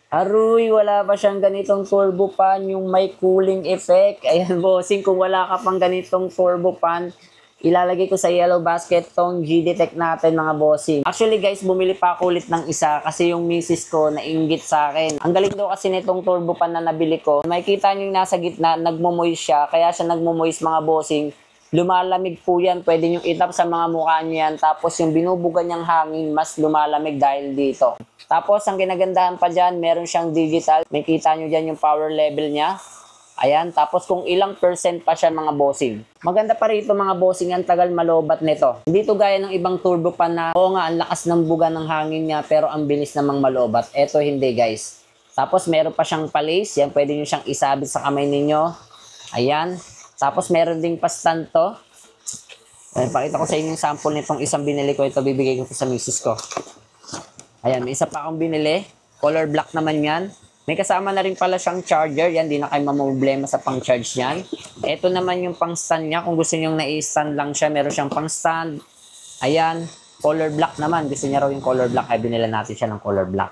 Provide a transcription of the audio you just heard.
Aroy, wala pa siyang ganitong turbo fan, yung may cooling effect. Ayan, bossing, kung wala ka pang ganitong turbo fan, ilalagay ko sa yellow basket tong G-Detect natin, mga bossing. Actually, guys, bumili pa ako ulit ng isa kasi yung misis ko nainggit sa akin. Ang galing daw kasi nitong turbo fan na nabili ko. Makikita nyo yung nasa gitna, nagmo-moist siya. Kaya siya nagmo-moist, mga bossing. Lumalamig po yan. Pwede nyo itap sa mga mukha nyo yan. Tapos yung binubuga niyang hangin, mas lumalamig dahil dito. Tapos, ang ginagandahan pa dyan, meron siyang digital. May kita nyo dyan yung power level niya. Ayan, tapos kung ilang percent pa siya, mga bossing. Maganda pa rito, mga bossing, ang tagal malobat nito. Hindi to gaya ng ibang turbo pan na, oo nga, ang lakas ng buga ng hangin niya, pero ang bilis namang malobat. Eto hindi, guys. Tapos meron pa siyang palace, yan, pwede nyo siyang isabit sa kamay ninyo. Ayan. Tapos meron ding pa-stand to. Ayan, pakita ko sa inyo yung sample nitong isang binili ko. Ito, bibigay ko sa misis ko. Ayan, may isa pa akong binili. Color black naman yan. May kasama na rin pala siyang charger. Yan, di na kayo mamproblema sa pang-charge niyan. Ito naman yung pang-stand niya. Kung gusto nyo na-stand lang siya, meron siyang pang-stand. Ayan, color black naman. Gusto niya raw yung color black. Ay, binila natin siya ng color black.